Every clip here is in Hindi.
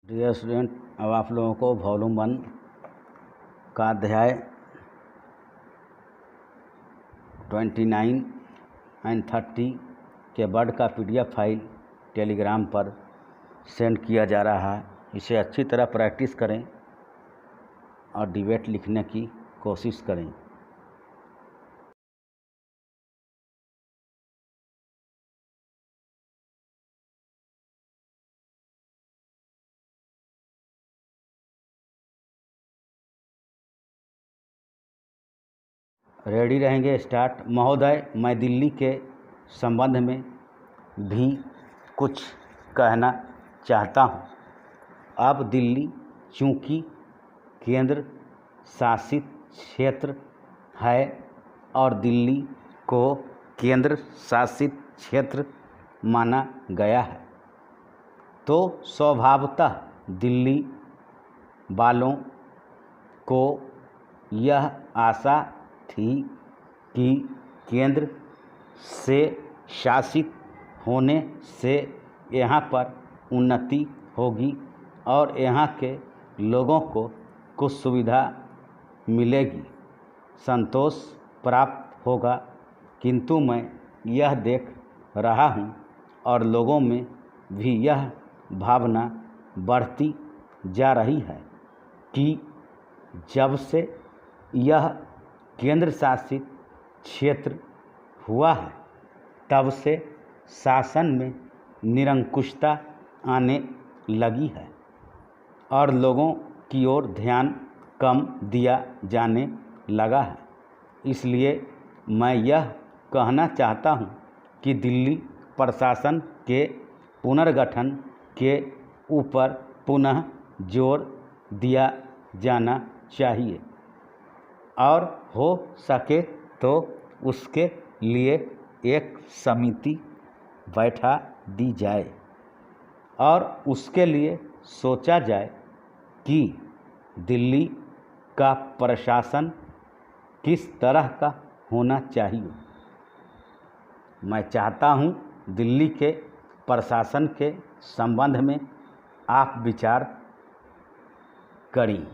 डियर स्टूडेंट, अब आप लोगों को वॉल्यूम 1 का अध्याय 29 एंड 30 के वर्ड का PDF फाइल टेलीग्राम पर सेंड किया जा रहा है। इसे अच्छी तरह प्रैक्टिस करें और डिबेट लिखने की कोशिश करें। रेडी रहेंगे? स्टार्ट। महोदय, मैं दिल्ली के संबंध में भी कुछ कहना चाहता हूँ। अब दिल्ली चूँकि केंद्र शासित क्षेत्र है और दिल्ली को केंद्र शासित क्षेत्र माना गया है, तो स्वभावतः दिल्ली वालों को यह आशा थी कि केंद्र से शासित होने से यहाँ पर उन्नति होगी और यहाँ के लोगों को कुछ सुविधा मिलेगी, संतोष प्राप्त होगा। किंतु मैं यह देख रहा हूँ और लोगों में भी यह भावना बढ़ती जा रही है कि जब से यह केंद्र शासित क्षेत्र हुआ है, तब से शासन में निरंकुशता आने लगी है और लोगों की ओर ध्यान कम दिया जाने लगा है। इसलिए मैं यह कहना चाहता हूँ कि दिल्ली प्रशासन के पुनर्गठन के ऊपर पुनः जोर दिया जाना चाहिए और हो सके तो उसके लिए एक समिति बैठा दी जाए और उसके लिए सोचा जाए कि दिल्ली का प्रशासन किस तरह का होना चाहिए। मैं चाहता हूँ दिल्ली के प्रशासन के संबंध में आप विचार करें।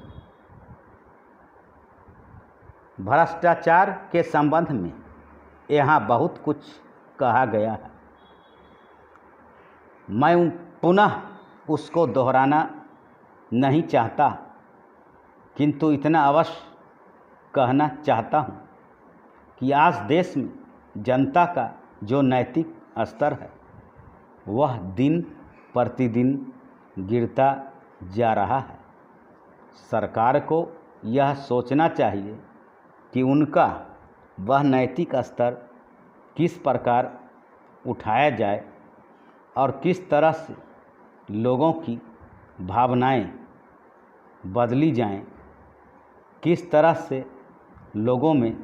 भ्रष्टाचार के संबंध में यहाँ बहुत कुछ कहा गया है। मैं पुनः उसको दोहराना नहीं चाहता, किंतु इतना अवश्य कहना चाहता हूँ कि आज देश में जनता का जो नैतिक स्तर है वह दिन प्रतिदिन गिरता जा रहा है। सरकार को यह सोचना चाहिए कि उनका वह नैतिक स्तर किस प्रकार उठाया जाए और किस तरह से लोगों की भावनाएं बदली जाएं, किस तरह से लोगों में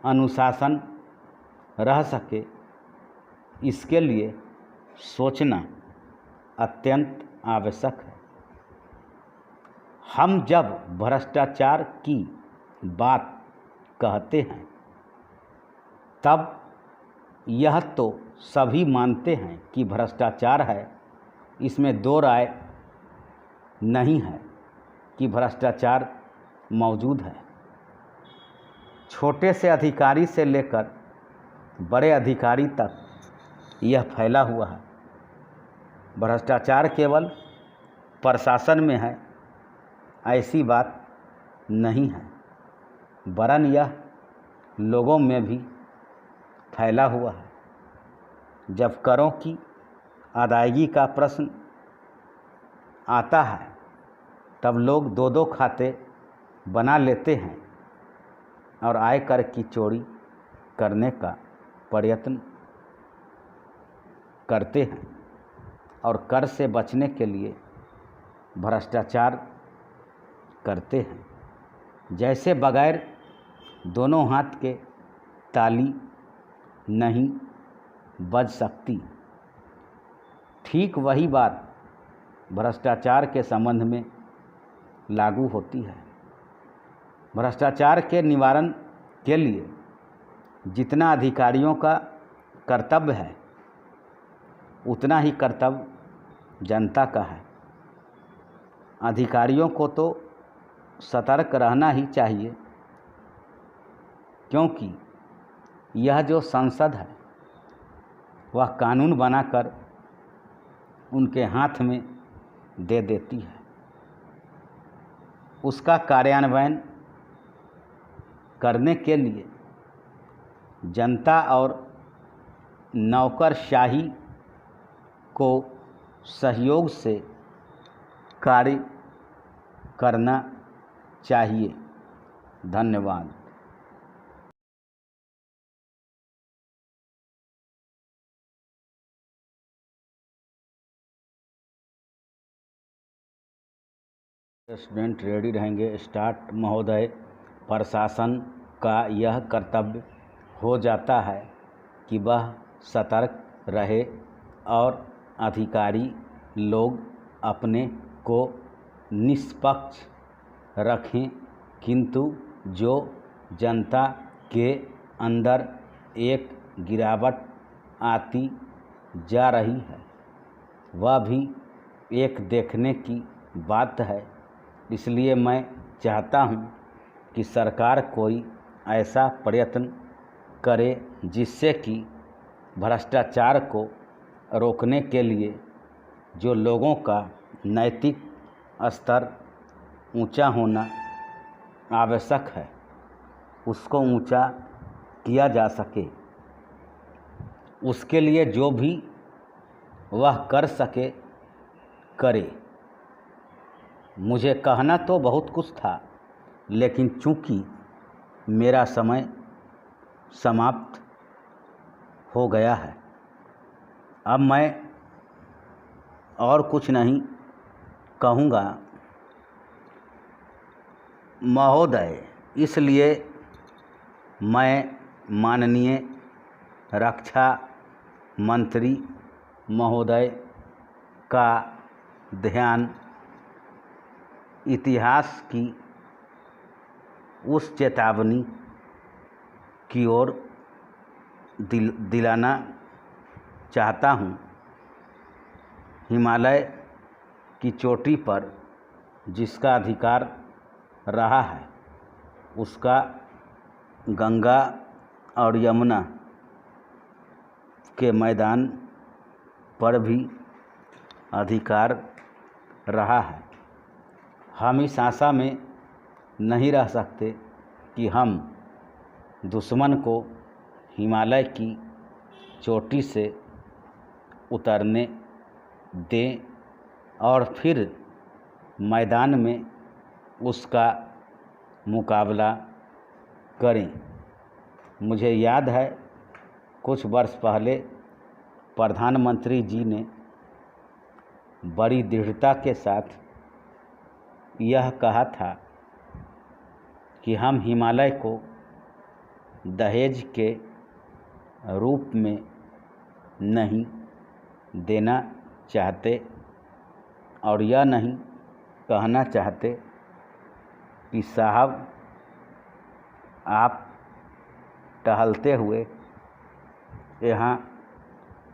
अनुशासन रह सके, इसके लिए सोचना अत्यंत आवश्यक है। हम जब भ्रष्टाचार की बात कहते हैं तब यह तो सभी मानते हैं कि भ्रष्टाचार है, इसमें दो राय नहीं है कि भ्रष्टाचार मौजूद है। छोटे से अधिकारी से लेकर बड़े अधिकारी तक यह फैला हुआ है। भ्रष्टाचार केवल प्रशासन में है ऐसी बात नहीं है, वरन यह लोगों में भी फैला हुआ है। जब करों की अदायगी का प्रश्न आता है तब लोग दो दो खाते बना लेते हैं और आयकर की चोरी करने का प्रयत्न करते हैं और कर से बचने के लिए भ्रष्टाचार करते हैं। जैसे बगैर दोनों हाथ के ताली नहीं बज सकती, ठीक वही बात भ्रष्टाचार के संबंध में लागू होती है। भ्रष्टाचार के निवारण के लिए जितना अधिकारियों का कर्तव्य है उतना ही कर्तव्य जनता का है। अधिकारियों को तो सतर्क रहना ही चाहिए, क्योंकि यह जो संसद है वह कानून बनाकर उनके हाथ में दे देती है। उसका कार्यान्वयन करने के लिए जनता और नौकरशाही को सहयोग से कार्य करना चाहिए। धन्यवाद। स्टूडेंट रेडी रहेंगे। स्टार्ट। महोदय, प्रशासन का यह कर्तव्य हो जाता है कि वह सतर्क रहे और अधिकारी लोग अपने को निष्पक्ष रखें, किंतु जो जनता के अंदर एक गिरावट आती जा रही है वह भी एक देखने की बात है। इसलिए मैं चाहता हूं कि सरकार कोई ऐसा प्रयत्न करे जिससे कि भ्रष्टाचार को रोकने के लिए जो लोगों का नैतिक स्तर ऊंचा होना आवश्यक है उसको ऊंचा किया जा सके। उसके लिए जो भी वह कर सके करे। मुझे कहना तो बहुत कुछ था, लेकिन चूंकि मेरा समय समाप्त हो गया है, अब मैं और कुछ नहीं कहूँगा महोदय। इसलिए मैं माननीय रक्षा मंत्री महोदय का ध्यान इतिहास की उस चेतावनी की ओर दिलाना चाहता हूँ। हिमालय की चोटी पर जिसका अधिकार रहा है उसका गंगा और यमुना के मैदान पर भी अधिकार रहा है। हम इस आशा में नहीं रह सकते कि हम दुश्मन को हिमालय की चोटी से उतरने दें और फिर मैदान में उसका मुकाबला करें। मुझे याद है कुछ वर्ष पहले प्रधानमंत्री जी ने बड़ी दृढ़ता के साथ यह कहा था कि हम हिमालय को दहेज के रूप में नहीं देना चाहते और यह नहीं कहना चाहते कि साहब आप टहलते हुए यहाँ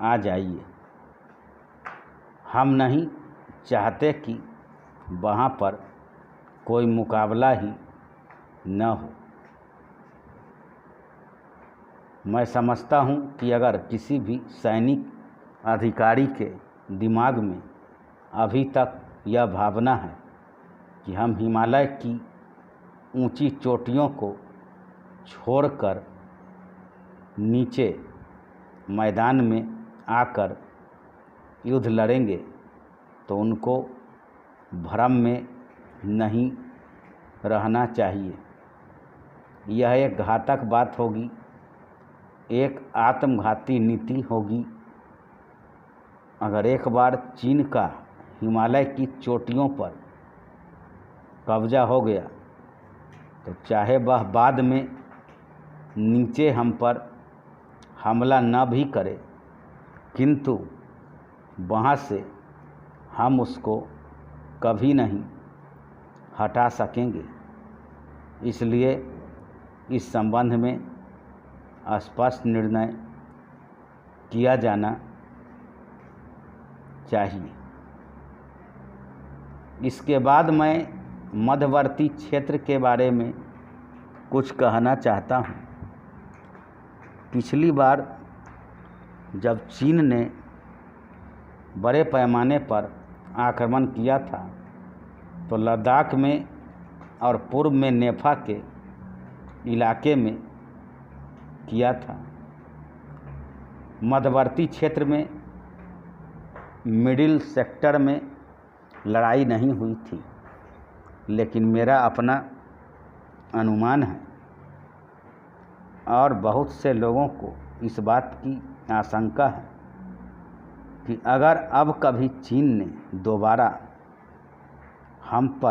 आ जाइए। हम नहीं चाहते कि वहाँ पर कोई मुकाबला ही न हो। मैं समझता हूँ कि अगर किसी भी सैनिक अधिकारी के दिमाग में अभी तक यह भावना है कि हम हिमालय की ऊंची चोटियों को छोड़कर नीचे मैदान में आकर युद्ध लड़ेंगे, तो उनको भ्रम में नहीं रहना चाहिए। यह एक घातक बात होगी, एक आत्मघाती नीति होगी। अगर एक बार चीन का हिमालय की चोटियों पर कब्जा हो गया तो चाहे वह बाद में नीचे हम पर हमला न भी करे, किंतु वहाँ से हम उसको कभी नहीं हटा सकेंगे। इसलिए इस संबंध में स्पष्ट निर्णय किया जाना चाहिए। इसके बाद मैं मध्यवर्ती क्षेत्र के बारे में कुछ कहना चाहता हूँ। पिछली बार जब चीन ने बड़े पैमाने पर आक्रमण किया था तो लद्दाख में और पूर्व में नेफा के इलाके में किया था। मध्यवर्ती क्षेत्र में मिडिल सेक्टर में लड़ाई नहीं हुई थी, लेकिन मेरा अपना अनुमान है और बहुत से लोगों को इस बात की आशंका है कि अगर अब कभी चीन ने दोबारा हम पर